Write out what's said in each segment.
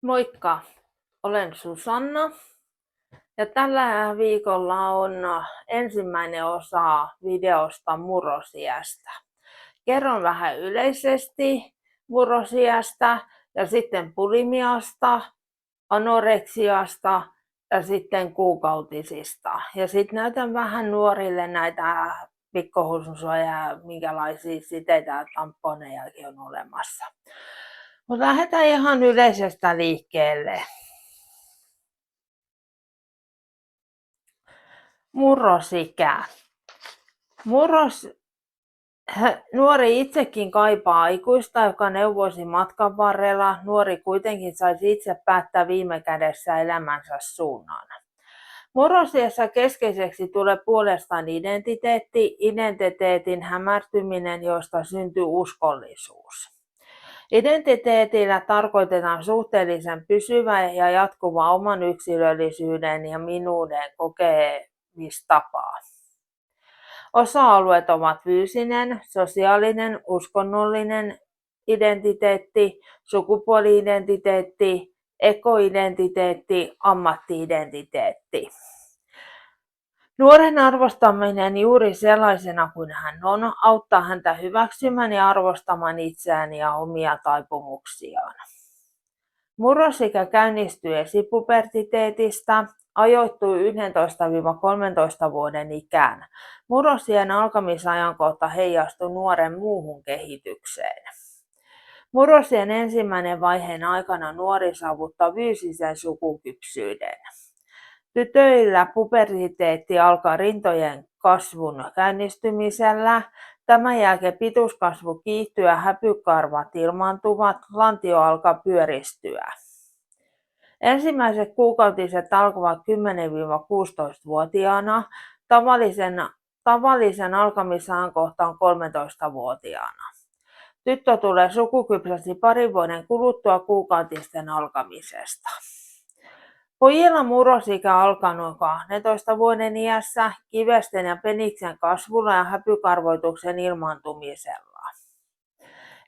Moikka, olen Susanna ja tällä viikolla on ensimmäinen osa videosta murrosiästä. Kerron vähän yleisesti murrosiästä ja sitten bulimiasta, anoreksiasta ja sitten kuukautisista. Ja sitten näytän vähän nuorille näitä pikkuhousunsuojia ja minkälaisia siteitä ja tamponejakin on olemassa. Mutta lähdetään ihan yleisestä liikkeelle. Murrosikä. Nuori itsekin kaipaa aikuista, joka neuvoisi matkan varrella. Nuori kuitenkin saisi itse päättää viime kädessä elämänsä suunnan. Murrosiässä keskeiseksi tulee puolestaan identiteetin hämärtyminen, josta syntyy uskollisuus. Identiteetillä tarkoitetaan suhteellisen pysyvä ja jatkuva oman yksilöllisyyden ja minuuden kokemistapaa. Osa-alueet ovat fyysinen, sosiaalinen, uskonnollinen identiteetti, sukupuoli-identiteetti, ekoidentiteetti, ammatti-identiteetti. Nuoren arvostaminen juuri sellaisena kuin hän on auttaa häntä hyväksymään ja arvostamaan itseään ja omia taipumuksiaan. Murrosikä käynnistyy esipuberteetista, ajoittuu 11–13 vuoden ikään. Murrosiän alkamisajankohta heijastuu nuoren muuhun kehitykseen. Murrosiän ensimmäinen vaiheen aikana nuori saavuttaa fyysisen sukukypsyyden. Tytöillä puberteetti alkaa rintojen kasvun käynnistymisellä. Tämän jälkeen pituuskasvu kiihtyy ja häpykarvat ilmaantuvat, lantio alkaa pyöristyä. Ensimmäiset kuukautiset alkavat 10–16-vuotiaana, tavallisen alkamisajankohta on 13-vuotiaana. Tyttö tulee sukukypsäksi parin vuoden kuluttua kuukautisten alkamisesta. Pojilla murrosikä alkaa noin 12 vuoden iässä kivesten ja peniksen kasvulla ja häpykarvoituksen ilmaantumisella.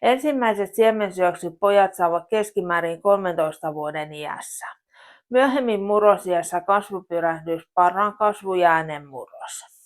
Ensimmäiset siemensyöksyt pojat saavat keskimäärin 13 vuoden iässä. Myöhemmin murrosiässä kasvupyrähdys, parran kasvu ja äänenmurros.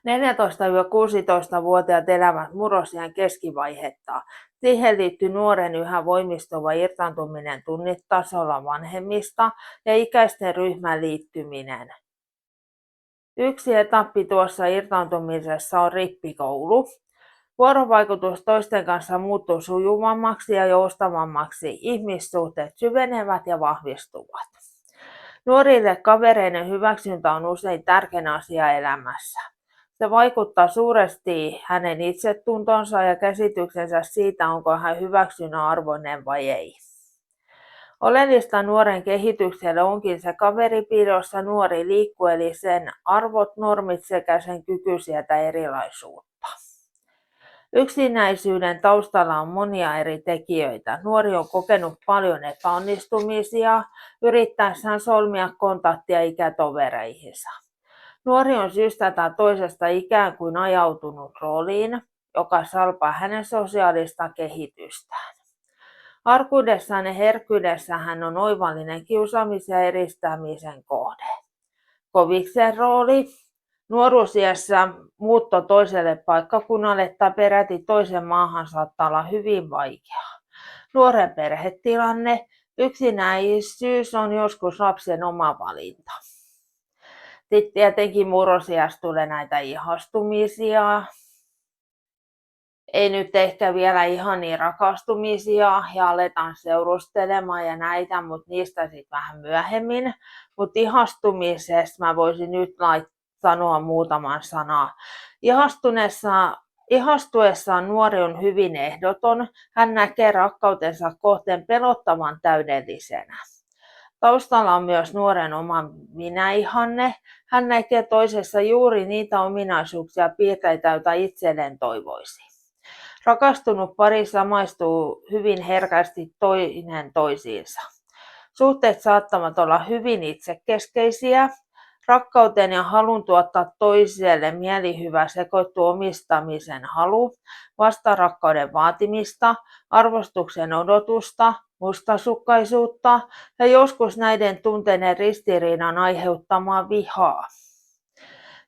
14–16-vuotiaat elävät murrosiän keskivaihetta. Siihen liittyy nuoren yhä voimistuva irtaantuminen tunnetasolla vanhemmista ja ikäisten ryhmän liittyminen. Yksi etappi tuossa irtaantumisessa on rippikoulu. Vuorovaikutus toisten kanssa muuttuu sujuvammaksi ja joustavammaksi. Ihmissuhteet syvenevät ja vahvistuvat. Nuorille kavereiden hyväksyntä on usein tärkeä asia elämässä. Se vaikuttaa suuresti hänen itsetuntonsa ja käsityksensä siitä, onko hän hyväksynnän arvoinen vai ei. Oleellista nuoren kehitykselle onkin se kaveripiiri, jossa nuori liikkuu, eli sen arvot, normit sekä sen kyky sietää erilaisuutta. Yksinäisyyden taustalla on monia eri tekijöitä. Nuori on kokenut paljon epäonnistumisia yrittäessään solmia kontaktia ikätovereihinsa. Nuori on syystä tai toisesta ikään kuin ajautunut rooliin, joka salpaa hänen sosiaalista kehitystään. Arkuudessaan ja herkkyydessä hän on oivallinen kiusaamisen ja eristämisen kohde. Koviksen rooli. Nuoruusiässä muutto toiselle paikkakunnalle tai peräti toisen maahan saattaa olla hyvin vaikeaa. Nuoren perhetilanne. Yksinäisyys on joskus lapsen oma valinta. Sitten tietenkin murrosiässä tulee näitä ihastumisia. Ei nyt ehkä vielä ihan niin rakastumisia ja aletaan seurustelemaan ja näitä, mutta niistä sitten vähän myöhemmin. Mutta ihastumisesta mä voisin nyt sanoa muutaman sanaa. Ihastuessaan nuori on hyvin ehdoton. Hän näkee rakkautensa kohteen pelottavan täydellisenä. Taustalla on myös nuoren oma minäihanne. Hän näkee toisessa juuri niitä ominaisuuksia ja piirteitä, joita itselleen toivoisi. Rakastunut pari samaistuu hyvin herkästi toinen toisiinsa. Suhteet saattavat olla hyvin itsekeskeisiä. Rakkauteen ja halun tuottaa toiselle mielihyvä sekoittuu omistamisen halu, vastarakkauden vaatimista, arvostuksen odotusta, mustasukkaisuutta ja joskus näiden tunteiden ristiriidan aiheuttamaa vihaa.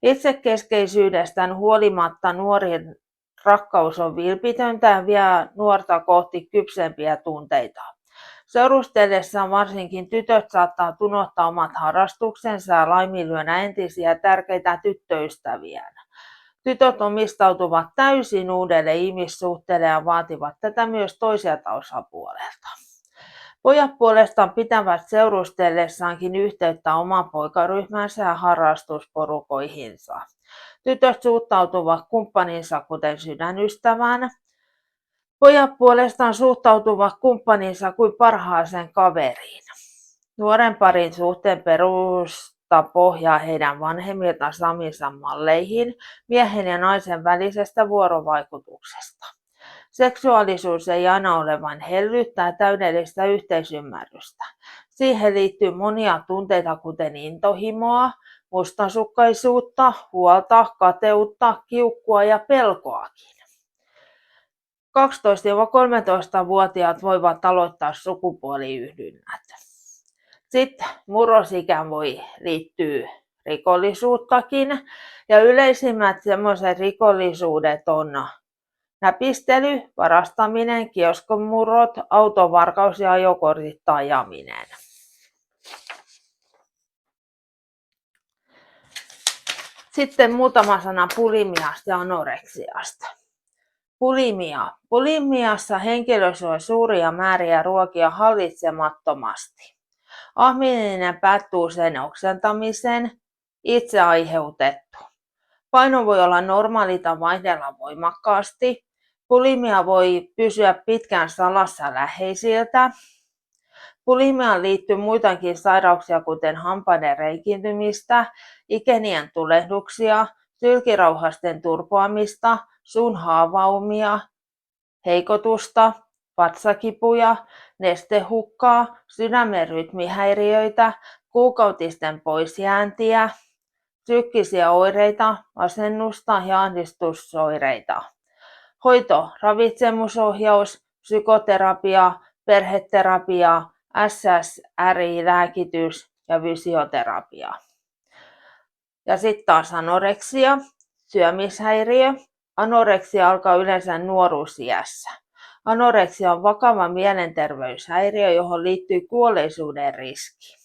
Itsekeskeisyydestään huolimatta nuorien rakkaus on vilpitöntä ja vie nuorta kohti kypsempiä tunteita. Seurustellessaan varsinkin tytöt saattaa unohtaa omat harrastuksensa ja laiminlyödä entisiä tärkeitä tyttöystäviään. Tytöt omistautuvat täysin uudelle ihmissuhteelle ja vaativat tätä myös toiselta osapuolelta. Pojat puolestaan pitävät seurustellessaankin yhteyttä omaan poikaryhmänsä ja harrastusporukoihinsa. Tytöt suhtautuvat kumppaninsa kuten sydänystävään. Pojat puolestaan suhtautuvat kumppaninsa kuin parhaaseen kaveriin. Nuoren parin suhteen perusta pohjaa heidän vanhemmilta saamiinsa malleihin miehen ja naisen välisestä vuorovaikutuksesta. Seksuaalisuus ei aina ole vain hellyyttä ja täydellistä yhteisymmärrystä. Siihen liittyy monia tunteita kuten intohimoa, mustasukkaisuutta, huolta, kateutta, kiukkua ja pelkoakin. 12-13-vuotiaat voivat aloittaa sukupuoliyhdynnät. Sitten murrosikään voi liittyä rikollisuuttakin ja yleisimmät semmoiset rikollisuudet on näpistely, varastaminen, kioskomurrot, autovarkaus ja ajokortitta ajaminen. Sitten muutama sana bulimiasta ja anoreksiasta. Bulimia. Bulimiassa henkilö syö suuria määriä ruokia hallitsemattomasti. Ahmiminen päättyy usein oksentamiseen, itse aiheutettu. Paino voi olla normaali tai vaihdella voimakkaasti. Bulimia voi pysyä pitkään salassa läheisiltä. Bulimiaan liittyy muitakin sairauksia, kuten hampaiden reikiintymistä, ikenien tulehduksia, sylkirauhasten turpoamista, suun haavaumia, heikotusta, vatsakipuja, nestehukkaa, sydämen rytmihäiriöitä, kuukautisten poisjääntiä, psyykkisiä oireita, masennusta ja ahdistusoireita. Hoito, ravitsemusohjaus, psykoterapia, perheterapia, SSRI-lääkitys ja fysioterapia. Ja sitten taas anoreksia, syömishäiriö. Anoreksia alkaa yleensä nuoruusiässä. Anoreksia on vakava mielenterveyshäiriö, johon liittyy kuolleisuuden riski.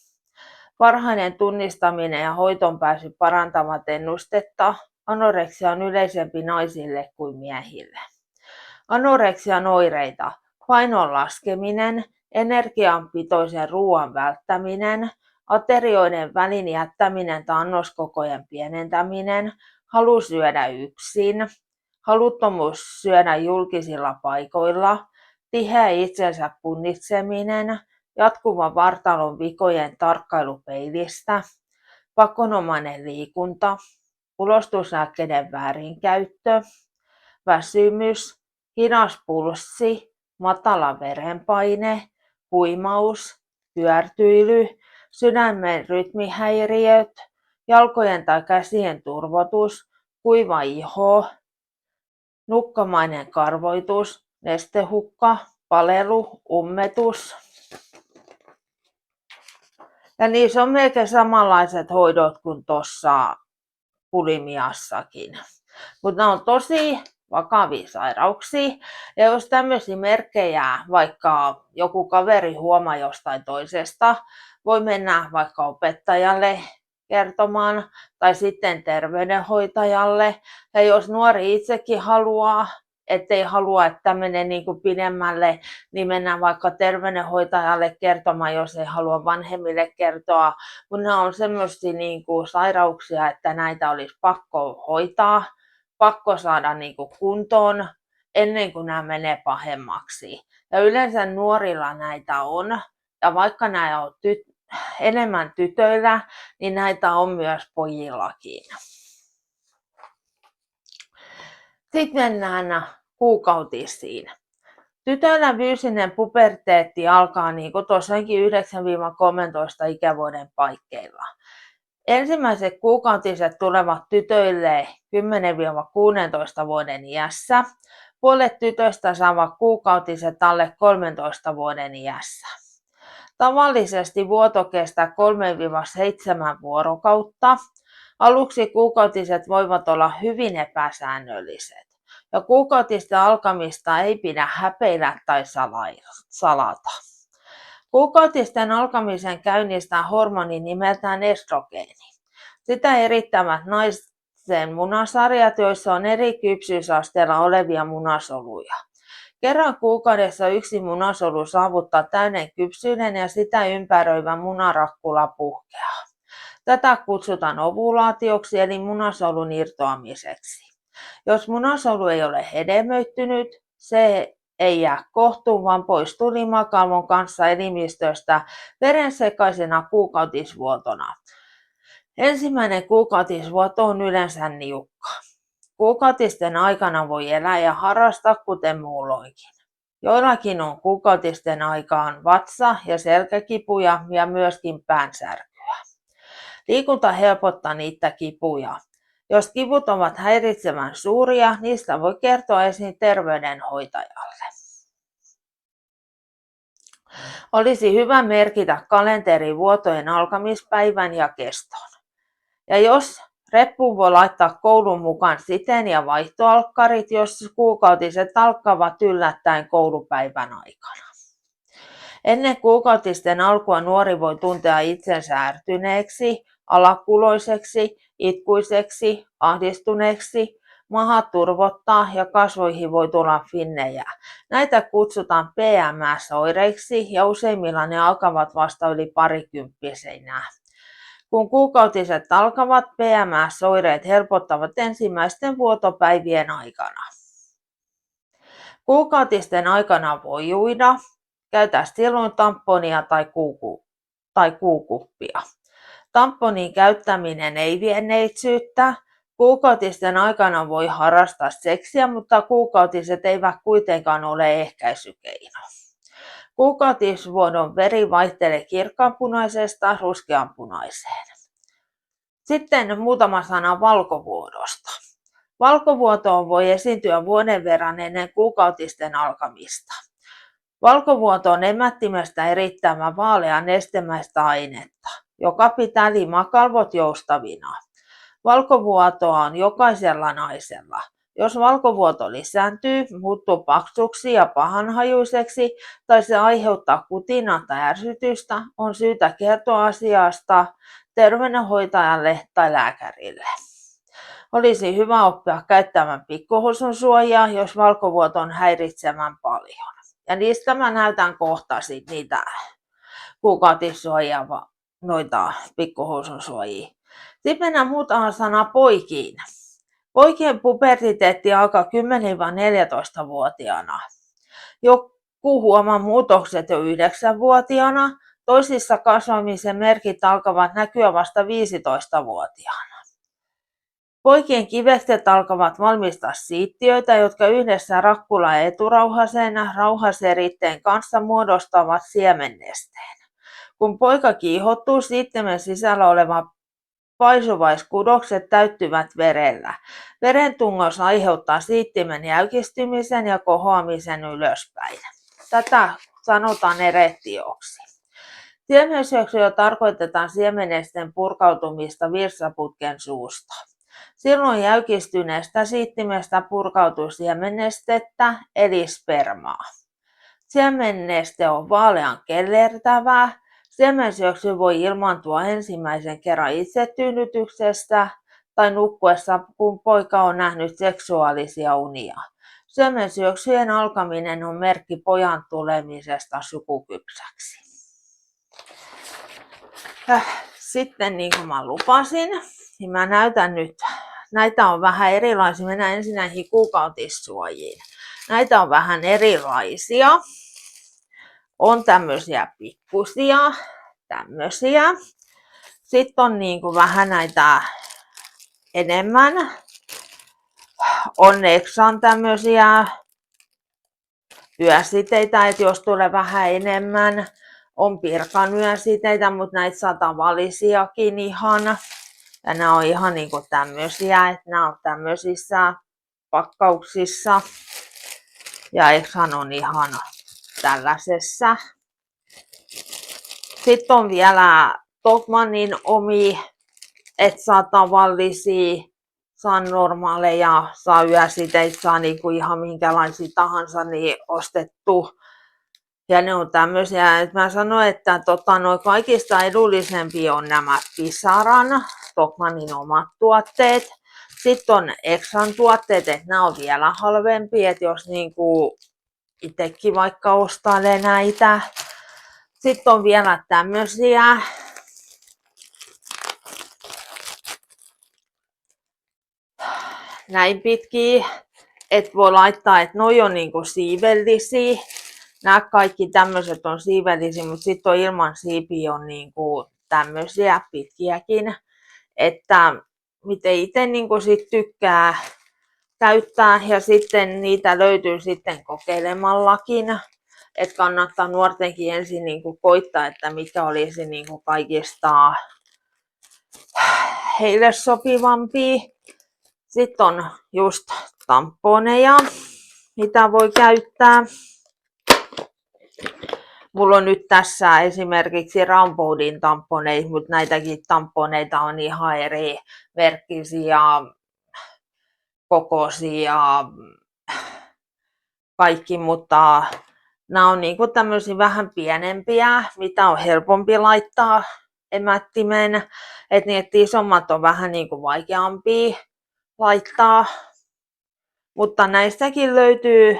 Varhainen tunnistaminen ja hoitoon pääsy parantavat ennustetta. Anoreksia on yleisempi naisille kuin miehille. Anoreksian oireita: painon laskeminen, energianpitoisen ruoan välttäminen, aterioiden välin jättäminen tai annoskokojen pienentäminen, halu syödä yksin, haluttomuus syödä julkisilla paikoilla, tiheä itsensä punnitseminen, jatkuva vartalon vikojen tarkkailu peilistä, pakonomainen liikunta, ulostuslääkkeiden väärinkäyttö, väsymys, hidas pulssi, matala verenpaine, huimaus, pyörtyily, sydämen rytmihäiriöt, jalkojen tai käsien turvotus, kuiva iho, nukkamainen karvoitus, nestehukka, palelu, ummetus. Ja niissä on melkein samanlaiset hoidot kuin tuossa bulimiassakin. Mutta nämä on tosi vakavia sairauksia. Ja jos tämmöisiä merkkejä vaikka joku kaveri huomaa jostain toisesta, voi mennä vaikka opettajalle kertomaan tai sitten terveydenhoitajalle. Ja jos nuori itsekin haluaa, ettei halua, että menee niin kuin pidemmälle, niin mennään vaikka terveydenhoitajalle kertomaan, jos ei halua vanhemmille kertoa. Mutta nämä on semmoisia niin kuin sairauksia, että näitä olisi pakko hoitaa, pakko saada niin kuin kuntoon ennen kuin nämä menee pahemmaksi. Ja yleensä nuorilla näitä on, ja vaikka nämä on enemmän tytöillä, niin näitä on myös pojillakin. Sitten mennään kuukautisiin. Tytöillä fyysinen puberteetti alkaa niin kuin tuossakin 9-13 ikävuoden paikkeilla. Ensimmäiset kuukautiset tulevat tytöille 10–16 vuoden iässä. Puolet tytöistä saavat kuukautiset alle 13 vuoden iässä. Tavallisesti vuoto kestää 3–7 vuorokautta. Aluksi kuukautiset voivat olla hyvin epäsäännölliset. Ja kuukautisten alkamista ei pidä häpeillä tai salata. Kuukautisten alkamisen käynnistää hormoni nimeltään estrogeeni. Sitä erittävät naisten munasarjat, joissa on eri kypsyysasteella olevia munasoluja. Kerran kuukaudessa yksi munasolu saavuttaa täyden kypsyyden ja sitä ympäröivä munarakkula puhkeaa. Tätä kutsutaan ovulaatioksi eli munasolun irtoamiseksi. Jos munasolu ei ole hedelmöittynyt, se ei jää kohtuun, vaan poistuu limakalvon kanssa elimistöstä verensekaisena kuukautisvuotona. Ensimmäinen kuukautisvuoto on yleensä niukka. Kuukautisten aikana voi elää ja harrastaa kuten muulloinkin. Joillakin on kuukautisten aikaan vatsa- ja selkäkipuja ja myöskin päänsärkyä. Liikunta helpottaa niitä kipuja. Jos kivut ovat häiritsevän suuria, niistä voi kertoa esiin terveydenhoitajalle. Olisi hyvä merkitä kalenteriin vuotojen alkamispäivän ja keston. Ja jos reppuun voi laittaa koulun mukaan siten ja vaihtoalkkarit, jos kuukautiset alkavat yllättäen koulupäivän aikana. Ennen kuukautisten alkua nuori voi tuntea itsensä ärtyneeksi, alakuloiseksi, itkuiseksi, ahdistuneeksi, maha turvottaa ja kasvoihin voi tulla finnejä. Näitä kutsutaan PMS-oireiksi ja useimmilla ne alkavat vasta yli parikymppisenä. Kun kuukautiset alkavat, PMS-oireet helpottavat ensimmäisten vuotopäivien aikana. Kuukautisten aikana voi uida, käytä silloin tamponia tai kuukuppia. Tamponin käyttäminen ei vie neitsyyttä. Kuukautisten aikana voi harrastaa seksiä, mutta kuukautiset eivät kuitenkaan ole ehkäisykeino. Kuukautisvuodon veri vaihtelee kirkkaanpunaisesta ruskeanpunaiseen. Sitten muutama sana valkovuodosta. Valkovuoto voi esiintyä vuoden verran ennen kuukautisten alkamista. Valkovuoto on emättimestä erittämä vaaleaa nestemäistä ainetta, joka pitää limakalvot joustavina. Valkovuotoa on jokaisella naisella. Jos valkovuoto lisääntyy, muuttuu paksuksi ja pahanhajuiseksi tai se aiheuttaa kutinaa tai ärsytystä, on syytä kertoa asiasta terveydenhoitajalle tai lääkärille. Olisi hyvä oppia käyttämään pikkuhousun suojaa, jos valkovuoto on häiritsevän paljon. Ja niistä mä näytän kohta niitä kuukautissuojia, noita pikkuhousun suojia. Sitten mennään muutama sana poikiin. Poikien puberteetti alkaa 10–14-vuotiaana. Joku huomaa muutokset jo 9-vuotiaana, toisissa kasvamisen merkit alkavat näkyä vasta 15-vuotiaana. Poikien kivekset alkavat valmistaa siittiöitä, jotka yhdessä rakkula- ja eturauhaseen rauhaseritteen kanssa muodostavat siemennesteen. Kun poika kiihottuu, siittimen sisällä olevat paisuvaiskudokset täyttyvät verellä. Verentungos aiheuttaa siittimen jäykistymisen ja kohoamisen ylöspäin. Tätä sanotaan erektioksi. Siemensyöksyllä tarkoitetaan siemennesten purkautumista virtsaputken suusta. Silloin jäykistyneestä siittimestä purkautuu siemennestettä eli spermaa. Siemenneste on vaalean kellertävää. Siemensyöksy voi ilmaantua ensimmäisen kerran itsetyynytyksestä tai nukkuessa, kun poika on nähnyt seksuaalisia unia. Siemensyöksyjen alkaminen on merkki pojan tulemisesta sukukypsäksi. Sitten niin kuin mä lupasin, niin mä näytän nyt, näitä on vähän erilaisia. Mennään ensin näihin kuukautissuojiin. Näitä on vähän erilaisia. On tämmöisiä pikkusia, tämmöisiä. Sitten on niin kuin vähän näitä enemmän. Onneksi on tämmöisiä yösiteitä, että jos tulee vähän enemmän. On pirkannyösiteitä, mutta näitä saa tavallisiakin ihan. Ja nämä on ihan niinku tämmöisiä, että nämä on tämmöisissä pakkauksissa. Ja Exhan on ihan tällaisessa. Sitten on vielä Tokmannin omi, että saa tavallisia, saa normaaleja, saa yösiteitä, saa niinku ihan minkälaisia tahansa niin ostettu. Ja ne on tämmöisiä, että mä sanoin, että noin kaikista edullisempia on nämä Pisaran, Tokmannin omat tuotteet. Sitten on Exan tuotteet, että nämä on vielä halvempia, että jos niinku itsekin vaikka ostailee näitä. Sitten on vielä tämmöisiä. Näin pitkiä, että voi laittaa, että noi on niinku siivellisiä. Nämä kaikki tämmöiset on siivellisiä, mutta sitten on ilman siipiä on niinku tämmöisiä pitkiäkin. Että miten itse niinku sit tykkää käyttää, ja sitten niitä löytyy sitten kokeilemallakin. Että kannattaa nuortenkin ensin niinku koittaa, että mikä olisi niinku kaikista heille sopivampia. Sitten on just tamponeja, mitä voi käyttää. Mulla on nyt tässä esimerkiksi Ramboudin tamponeita, mutta näitäkin tamponeita on ihan eri merkkisiä, kokoisia, kaikki, mutta nämä on niinku tämmöisiä vähän pienempiä, mitä on helpompi laittaa emättimeen, että niin, että isommat on vähän niinku vaikeampia laittaa, mutta näistäkin löytyy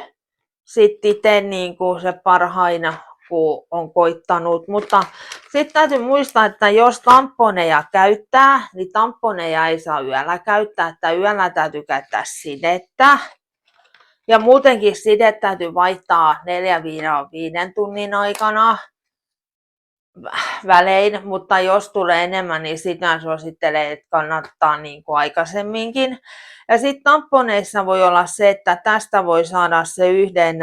sitten itse niinku se parhaina, kun on koittanut. Mutta sitten täytyy muistaa, että jos tamponeja käyttää, niin tamponeja ei saa yöllä käyttää, että yöllä täytyy käyttää sidettä. Ja muutenkin sidet täytyy vaihtaa 4-5 tunnin aikana välein, mutta jos tulee enemmän, niin sitä suosittelen, että kannattaa niin kuin aikaisemminkin. Ja sitten tamponeissa voi olla se, että tästä voi saada se yhden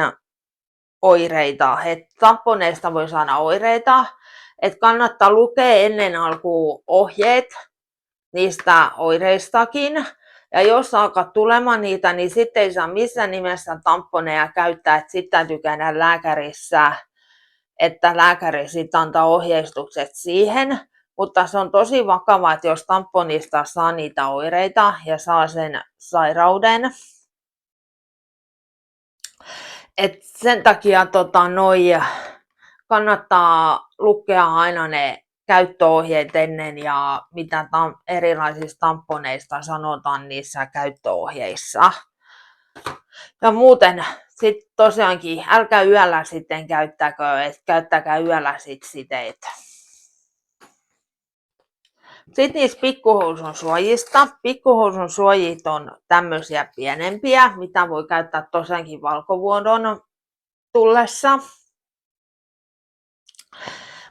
oireita, että tamponeista voi saada oireita, että kannattaa lukea ennen alkuun ohjeet niistä oireistakin. Ja jos alkaa tulemaan niitä, niin sitten ei saa missään nimessä tamponeja käyttää, että sitten täytyy käydä lääkärissä, että lääkäri sitten antaa ohjeistukset siihen. Mutta se on tosi vakavaa, että jos tamponista saa niitä oireita ja saa sen sairauden. Et sen takia kannattaa lukea aina ne käyttöohjeet ennen ja mitä erilaisista tamponeista sanotaan niissä käyttöohjeissa. Ja muuten sitten tosiaankin älkää yöllä sitten käyttäkää yöllä sitten siteitä. Sitten niistä pikkuhousun suojista. Pikkuhousun suojit on tämmöisiä pienempiä, mitä voi käyttää tosiaankin valkovuodon tullessa.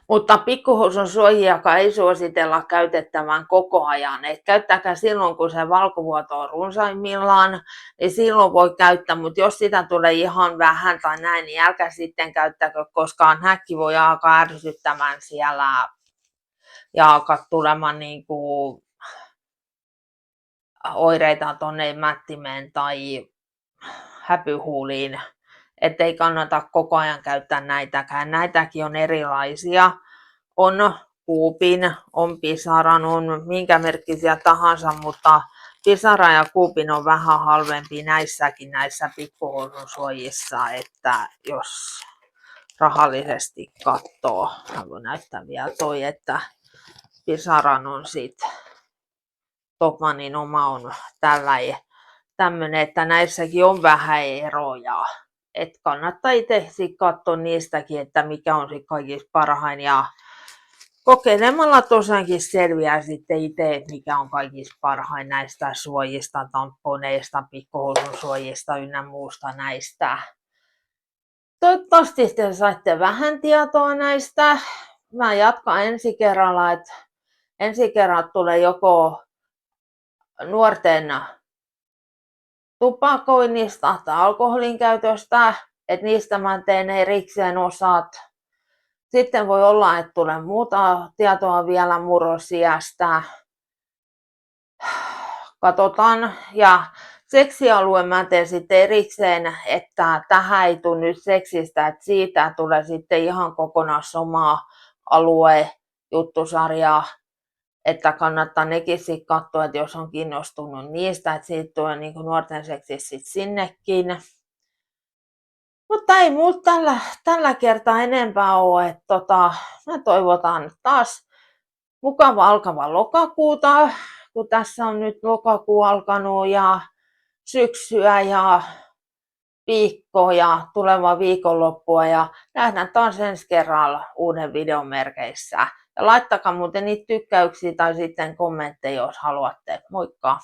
Mutta pikkuhousun suojiakaan ei suositella käytettävän koko ajan. Et käyttäkää silloin, kun se valkovuoto on runsaimmillaan, niin silloin voi käyttää, mutta jos sitä tulee ihan vähän tai näin, niin älkää sitten käyttäkö, koska häkki voi alkaa ärsyttämään siellä ja alkaa tulemaan niinku oireita tuonne mättimeen tai häpyhuuliin. Ettei kannata koko ajan käyttää näitäkään. Näitäkin on erilaisia. On Coopin, on Pisaran, on minkä merkkisiä tahansa, mutta Pisara ja Coopin on vähän halvempi näissäkin näissä pikkuhousun suojissa, että jos rahallisesti katsoo, mä voin näyttää vielä toi, että Pisaran on sitten Tokmannin oma on tämmöinen, että näissäkin on vähän eroja. Et kannattaa itse katsoa niistäkin, että mikä on sitten kaikista parhain ja kokeilemalla tosiaankin selviää sitten itse, että mikä on kaikista parhain näistä suojista, tamponeista, pikkuhousun suojista ynnä muusta näistä. Toivottavasti te saitte vähän tietoa näistä. Mä jatkan ensi kerralla, että ensi kerralla tulee joko nuorten tupakoinnista tai alkoholin käytöstä, että niistä mä teen erikseen osat. Sitten voi olla, että tulee muuta tietoa vielä murrosiästä. Katsotaan. Ja seksialue mä teen sitten erikseen, että tähän ei tule nyt seksistä, että siitä tulee sitten ihan kokonaan oma alue juttusarja, että kannattaa nekin sitten katsoa, että jos on kiinnostunut niistä, että siitä tulee niin kuin nuorten seksi sitten sinnekin. Mutta ei mulla tällä kertaa enempää ole, että mä toivotan taas mukava alkava lokakuuta, kun tässä on nyt lokakuu alkanut ja syksyä ja viikkoa ja tulevaa viikonloppua ja nähdään taas ensi kerralla uuden videon merkeissä. Ja laittakaa muuten niitä tykkäyksiä tai sitten kommentteja, jos haluatte. Moikka!